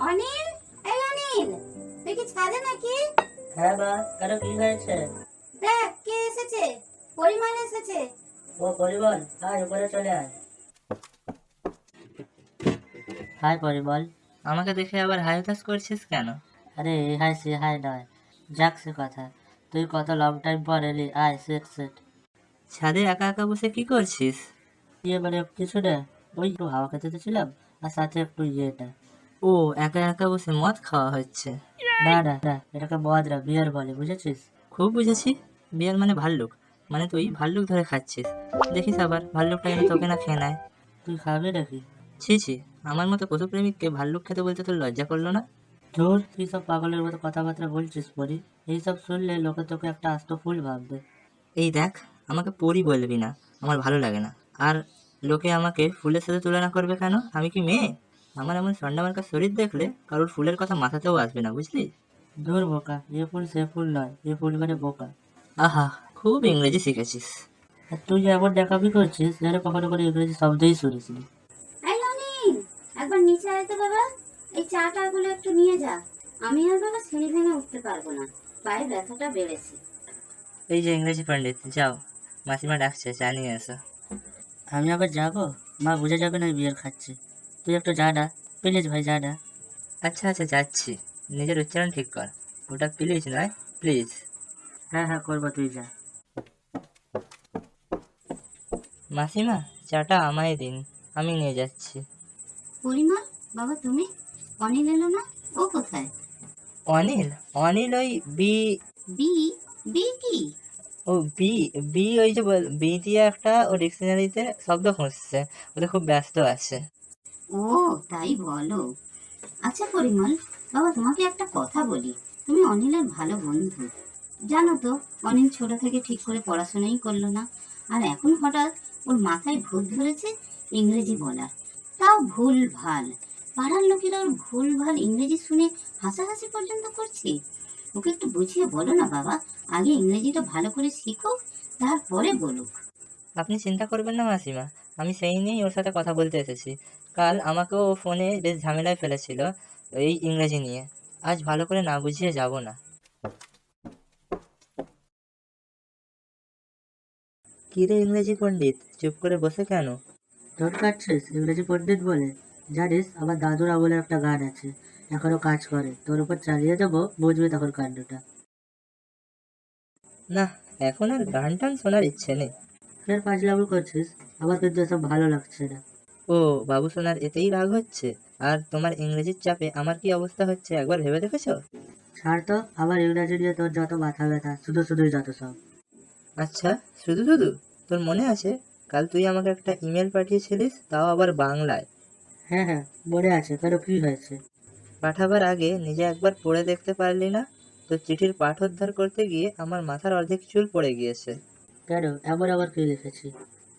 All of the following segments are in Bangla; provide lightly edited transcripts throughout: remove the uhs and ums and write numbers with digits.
অনিল, এই অনিল, তুই কি ছাদে নাকি? হ্যাঁ মা, কেন কি হয়েছে? দেখ কে এসেছে, পরিমল এসেছে। ও পরিমল, আয় উপরে চলে আয়। হাই পরিমল। আমাকে দেখে আবার হাই হুতাশ করছিস কেন? আরে এ হাই সে হাই নয়, যাক সে কথা। তুই কত লং টাইম পর এলি, আয় সেট সেট। ছাদে একা একা বসে কি করছিস? ইয়ে মানে কিছু না, ওই একটু হাওয়া খেতে ছিলাম, আর সাথে একটু ইয়েটা। ও, একা একা বসে মদ খাওয়া হচ্ছে? না না না, এটাকে মদ না, বিয়ার বলে, বুঝেছিস? খুব বুঝেছি। বিয়ার মানে ভাল্লুক, মানে তুই ভাল্লুক ধরে খাচ্ছিস। দেখিস আবার ভাল্লুকটা এনে তোকে না খেয়ে নেয়। তুই খাবি নাকি? ছি ছি, আমার মতো পশুপ্রেমিককে ভাল্লুক খেতে বলতে তোর লজ্জা করলো না? ধুর, তুই সব পাগলের মতো কথাবার্তা বলছিস পরি। এইসব শুনলে লোকে তোকে একটা আস্ত ফুল ভাববে। এই দেখ, আমাকে পরি বলবি না, আমার ভালো লাগে না। আর লোকে আমাকে ফুলের সাথে তুলনা করবে কেন? আমি কি মেয়ে? আমার এমন সন্ডামার্কা শরীর দেখলে কারোর ফুলের কথা মাথাতেও আসবে না, বুঝলি? ধুর বোকা, এ ফুল সে ফুল নয়, এ ফুল মানে বোকা। আহা, খুব ইংরেজি শিখেছিস। আর তুই যে এমন দেখাবি করছিস যেন কখনো কোনো ইংরেজি শব্দই শুনিসনি। এই অনিল, একবার নিচে আয় তো বাবা। এই চাটা গুলো একটু নিয়ে যা। আমি আর বাবা সিঁড়ি ভেঙে উঠতে পারবো না, পায়ে ব্যথাটা বেড়েছে। এই যে ইংরেজি পণ্ডিত, যাও, মাসিমা ডাকছে, চা নিয়ে এসো। আমি আবার যাবো? মা বুঝে যাবে না বিয়ার খাচ্ছে। তুই একটু যা না, প্লিজ ভাই যা না। আচ্ছা আচ্ছা, যাচ্ছি। নিজের উচ্চারণ ঠিক কর, ওটা প্লিজ নয়, প্লিজ। হ্যাঁ হ্যাঁ করবো, তুই যা। মাসিমা, চাটা আমায় দিন, আমি নিয়ে যাচ্ছি। পরিমল, বাবা তুমি? অনিল এলো না? ও কোথায়? অনিল? অনিল ওই বি। বি? বি কি? ও বি, বি ওই যে বি দিয়ে একটা ও ডিকশনারিতে শব্দ খুঁজছে, ওটা খুব ব্যস্ত আছে। ও, তাই বলো। আচ্ছা পরিমল, বাবা তোমাকে একটা কথা বলি। তুমি অনিলের ভালো বন্ধু। জানো তো, অনিল ছোট থেকে ঠিক করে পড়াশোনাই করলো না, আর এখন হঠাৎ ওর মাথায় ভূত ধরেছে ইংরেজি বলার, তাও ভুল ভাল। পাড়ার লোকেরা ওর ভুল ভাল ইংরেজি শুনে হাসাহাসি পর্যন্ত করছে। ওকে একটু বুঝিয়ে বলো না বাবা, আগে ইংরেজিটা ভালো করে শিখুক, তারপরে বলুক। আপনি চিন্তা করবেন না মাসিমা, আমি সেই নিয়েই ওর সাথে কথা বলতে এসেছি। কাল আমাকেও ও ফোনে বেশ ঝামেলায় ফেলেছিল এই ইংরেজি নিয়ে। আজ ভালো করে না বুঝিয়ে যাব না। কিরে ইংরেজি পণ্ডিত, চুপ করে বসে কেন? তোর কাটছিস ইংরেজি পণ্ডিত বলে? জানিস আমার দাদুর আমলে একটা গান আছে, এখনো কাজ করে, তোর উপর চালিয়ে দেবো, বুঝবি তখন কাণ্ডটা। না, এখন আর গান টান শোনার ইচ্ছে নেই। ফের ফাজলামো করছিস, আমার কিন্তু এসব ভালো লাগছে না। ও, বাবু সোনার এতেই রাগ হচ্ছে? আর তোমার ইংরেজির চাপে আমার কি অবস্থা হচ্ছে একবার ভেবে দেখেছো? ছাড় তো, আমার ইংরাজি নিয়ে তোর যত মাথা ব্যথা, শুধু শুধুই যত সব। আচ্ছা, শুধু শুধু? তোর মনে আছে কাল তুই আমাকে একটা ইমেল পাঠিয়েছিলিস, তাও আবার বাংলায়? হ্যাঁ হ্যাঁ, মনে আছে, কেন কি হয়েছে? পাঠাবার আগে নিজে একবার পড়ে দেখতে পারলি না? তোর চিঠির পাঠোদ্ধার করতে গিয়ে আমার মাথার অর্ধেক চুল পড়ে গিয়েছে। কেন, এমন আবার কি লিখেছি?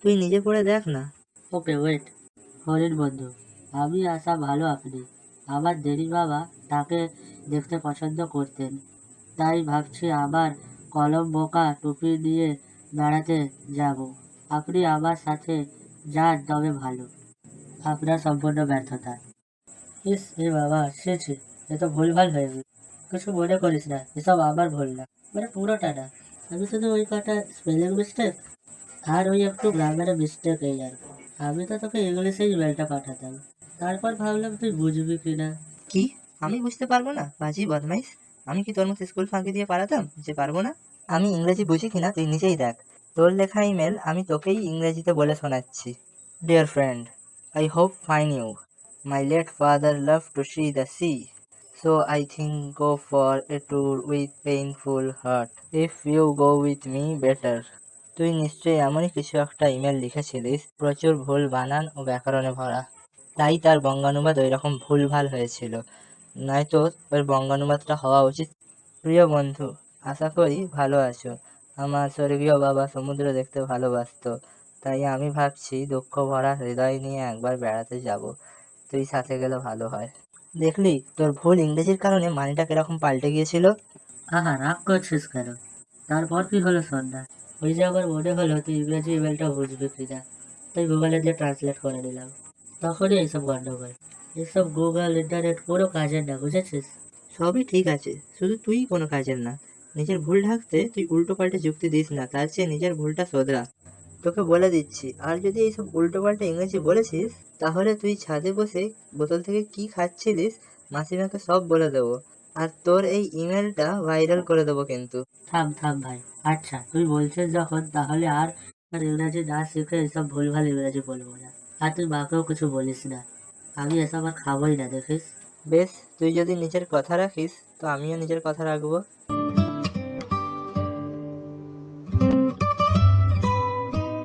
তুই নিজে পড়ে দেখ না। Okay wait. হরিণ বন্ধু, আমি আশা ভালো আপনি। আমার দেরি বাবা তাকে দেখতে পছন্দ করতেন, তাই ভাবছি আমার কলম বোকা টুপি নিয়ে বেড়াতে যাব। আপনি আমার সাথে যান তবে ভালো। আপনার সম্পূর্ণ ব্যর্থতা। ইস এ বাবা, ছি, এ তো ভুলভাল হয়ে গেল। কিছু মনে করিস না, এসব আমার ভুল না, মানে পুরোটা না। আমি শুধু ওই কটা স্পেলিং মিস্টেক আর ওই একটু গ্রামারে মিস্টেক, এই আর কি। আমি তো তোকে ইংলিশে ইমেলটা পাঠাতাম, তারপর ভাবলাম তুই বুঝবি কিনা। কি? আমি বুঝতে পারবো না? বাজি বদমাইশ! আমি কি তোর মতো স্কুল ফাঁকি দিয়ে পালাতাম যে পারবো না? আমি ইংরেজি বুঝি কিনা তুই নিজেই দেখ। তোর লেখা ইমেল আমি তোকেই ইংরেজিতে বলে শোনাচ্ছি। Dear friend, I hope fine you. My late father love to see the sea, so I think go for a tour with painful heart. If you go with me, better. তুই নিশ্চয়ই এমনই কিছু একটা ইমেল লিখেছিলিস, প্রচুর ভুল বানান ও ব্যাকরণে ভরা। তাই তার বঙ্গানুবাদ ওই রকম ভুলভাল হয়েছিল, নয়তো ওর বঙ্গানুবাদটা হওয়া উচিত। প্রিয় বন্ধু, আশা করি ভালো আছো। আমার স্বর্গীয় বাবা সমুদ্র দেখতে ভালোবাসতো, তাই আমি ভাবছি দুঃখ ভরা হৃদয় নিয়ে একবার বেড়াতে যাব। তুই সাথে গেলে ভালো হয়। দেখলি তোর ভুল ইংরেজির কারণে মানিটা কিরকম পাল্টে গিয়েছিল। আহা, রাগ করছিস কেন? তারপর কি হলো সন্ধ্যা? ওই যে আমার মনে হলো তুই ইংরেজি ইমেলটা বুঝবি কিনা, তাই গুগলে দিয়ে ট্রান্সলেট করে নিলাম, তখনই এইসব গন্ডগোল। এসব গুগল ইন্টারনেট কোনো কাজের না, বুঝেছিস? সবই ঠিক আছে, শুধু তুই কোনো কাজের না। নিজের ভুল ঢাকতে তুই উল্টো পাল্টে যুক্তি দিস না, তার চেয়ে নিজের ভুলটা শোধরা। তোকে বলে দিচ্ছি, আর যদি এইসব উল্টো পাল্টে ইংরেজি বলেছিস, তাহলে তুই ছাদে বসে বোতল থেকে কি খাচ্ছিলিস মাসিমাকে সব বলে দেবো। আর তোর এই ইমেলটা ভাইরাল করে দেবো কিন্তু। থাম থাম ভাই। আচ্ছা তুই বলছিস যখন, তাহলে আর ইংরাজি না শিখে এসব ভুলভাল ইংরাজি বলবো না। আর তুই মাকেও কিছু বলিস না, আমি এসব আর খাবোই না, দেখিস। বেশ, তুই যদি নিজের কথা রাখিস তো আমিও নিজের কথা রাখবো।